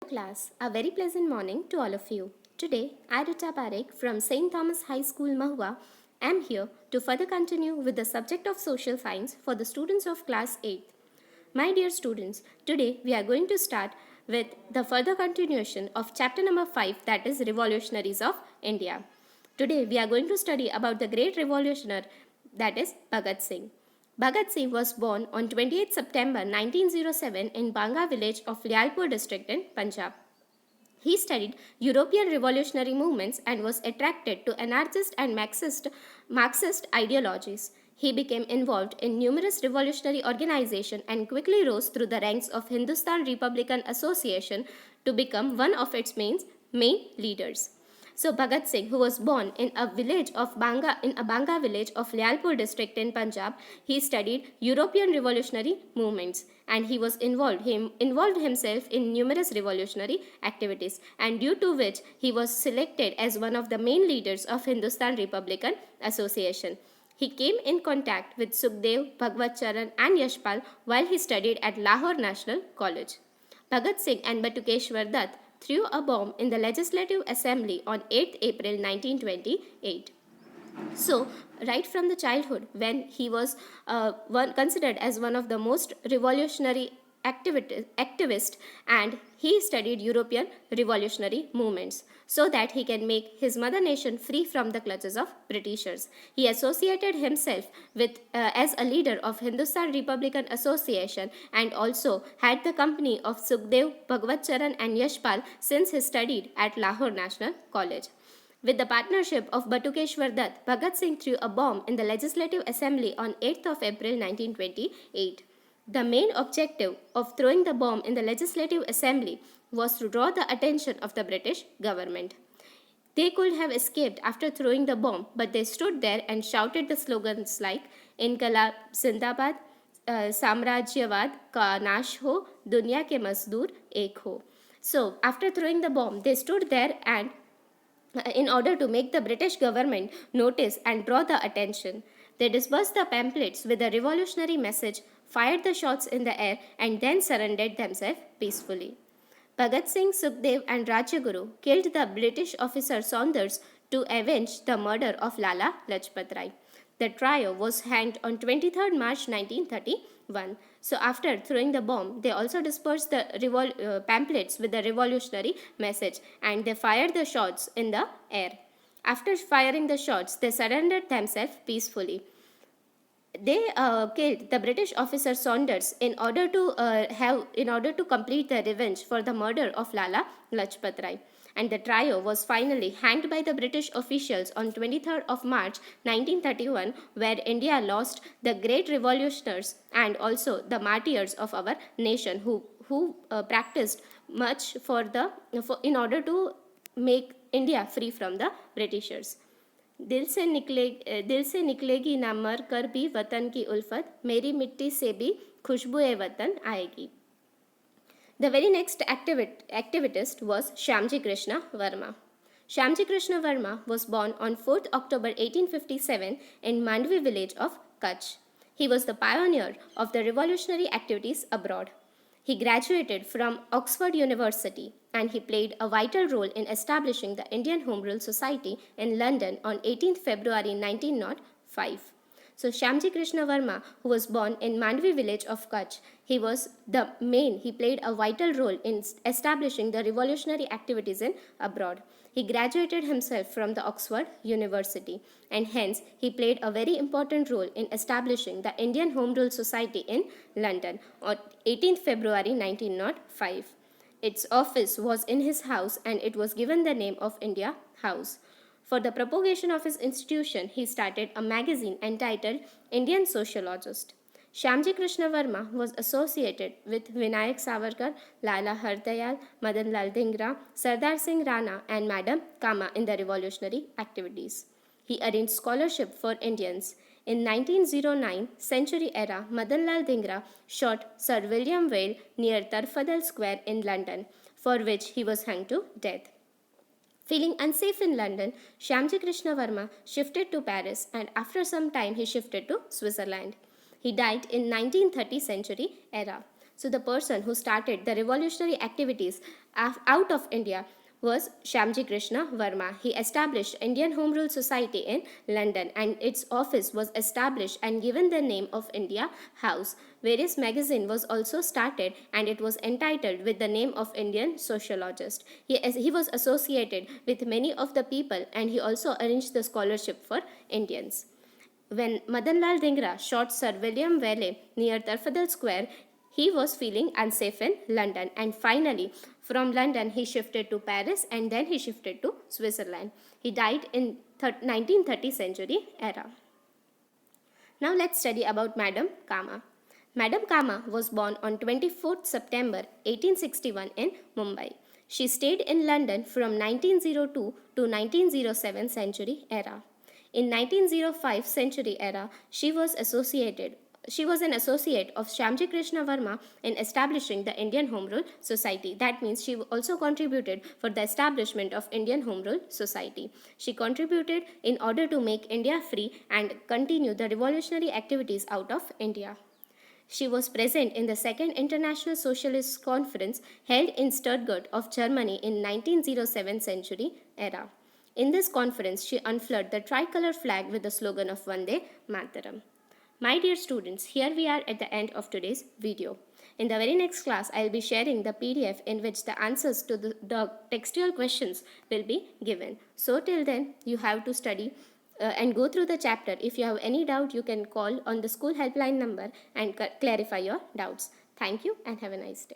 Class, a very pleasant morning to all of you. Today, I, Rita Parekh from St. Thomas High School, Mahua, am here to further continue with the subject of social science for the students of class 8th. My dear students, today we are going to start with the further continuation of chapter number 5, that is Revolutionaries of India. Today we are going to study about the great revolutionary, that is Bhagat Singh. Bhagat Singh was born on 28 September 1907 in Banga village of Lyalpur district in Punjab. He studied European revolutionary movements and was attracted to anarchist and Marxist ideologies. He became involved in numerous revolutionary organizations and quickly rose through the ranks of Hindustan Republican Association to become one of its main leaders. So Bhagat Singh, who was born in a Banga village of Lyalpur district in Punjab, he studied European revolutionary movements and he involved himself in numerous revolutionary activities, and due to which he was selected as one of the main leaders of Hindustan Republican Association. He came in contact with Sukhdev, Bhagwat Charan and Yashpal while he studied at Lahore National College. Bhagat Singh and Batukeshwar Dutt threw a bomb in the Legislative Assembly on 8th April 1928. So, right from the childhood, when he was considered as one of the most revolutionary activist, and he studied European revolutionary movements so that he can make his mother nation free from the clutches of Britishers. He associated himself with as a leader of Hindustan Republican Association and also had the company of Sukhdev, Bhagwat Charan and Yashpal since he studied at Lahore National College. With the partnership of Batukeshwar Dutt, Bhagat Singh threw a bomb in the Legislative Assembly on 8th of April 1928. The main objective of throwing the bomb in the Legislative Assembly was to draw the attention of the British government. They could have escaped after throwing the bomb, but they stood there and shouted the slogans like Inqilab Zindabad, Samrajyavad ka nash ho, Dunya ke Mazdoor ek ho. So, after throwing the bomb, they stood there and in order to make the British government notice and draw the attention. They dispersed the pamphlets with a revolutionary message, fired the shots in the air, and then surrendered themselves peacefully. Bhagat Singh, Sukhdev, and Rajaguru killed the British officer Saunders to avenge the murder of Lala Lajpat Rai. The trio was hanged on 23rd March 1931. So after throwing the bomb, they also dispersed the pamphlets with the revolutionary message and they fired the shots in the air. After firing the shots, they surrendered themselves peacefully. They killed the British officer Saunders in order to complete their revenge for the murder of Lala Lajpat Rai. And the trio was finally hanged by the British officials on 23rd of March 1931, where India lost the great revolutionaries and also the martyrs of our nation who practiced much in order to make India free from the Britishers. दिल से निकलेगी ना मर कर भी वतन की उल्फत मेरी मिट्टी से भी खुशबू वतन आएगी. The very next activist was Shyamji Krishna Verma. Shyamji Krishna Verma was born on 4th October 1857 in Mandvi village of Kutch. He was the pioneer of the revolutionary activities abroad. He graduated from Oxford University and he played a vital role in establishing the Indian Home Rule Society in London on 18th February 1905. So Shyamji Krishna Verma, who was born in Mandvi village of Kutch, he played a vital role in establishing the revolutionary activities in abroad. He graduated himself from the Oxford University and hence he played a very important role in establishing the Indian Home Rule Society in London on 18th February 1905. Its office was in his house and it was given the name of India House. For the propagation of his institution, he started a magazine entitled Indian Sociologist. Shyamji Krishna Verma was associated with Vinayak Savarkar, Lala Hardayal, Madan Lal Dhingra, Sardar Singh Rana and Madam Kama in the revolutionary activities. He arranged scholarship for Indians. In 1909 century era, Madan Lal Dhingra shot Sir William Wale near Tarfadal Square in London, for which he was hanged to death. Feeling unsafe in London, Shyamji Krishna Verma shifted to Paris and after some time he shifted to Switzerland. He died in 1930 century era. So the person who started the revolutionary activities out of India was Shyamji Krishna Verma. He established Indian Home Rule Society in London, and its office was established and given the name of India House. Various magazine was also started, and it was entitled with the name of Indian Sociologist. He was associated with many of the people, and he also arranged the scholarship for Indians. When Madanlal Dhingra shot Sir William Valley near Tarfadal Square, he was feeling unsafe in London, and finally from London he shifted to Paris, and then he shifted to Switzerland. He died in 1930 century era. Now let's study about Madame Kama. Madame Kama was born on 24th September 1861 in Mumbai. She stayed in London from 1902 to 1907 century era. In 1905 century era, she was an associate of Shyamji Krishna Verma in establishing the Indian Home Rule Society. That means she also contributed for the establishment of Indian Home Rule Society. She contributed in order to make India free and continue the revolutionary activities out of India. She was present in the Second International Socialist Conference held in Stuttgart of Germany in 1907 century era. In this conference, she unfurled the tricolor flag with the slogan of Vande Mataram. My dear students, here we are at the end of today's video. In the very next class, I will be sharing the PDF in which the answers to the textual questions will be given. So till then, you have to study and go through the chapter. If you have any doubt, you can call on the school helpline number and clarify your doubts. Thank you and have a nice day.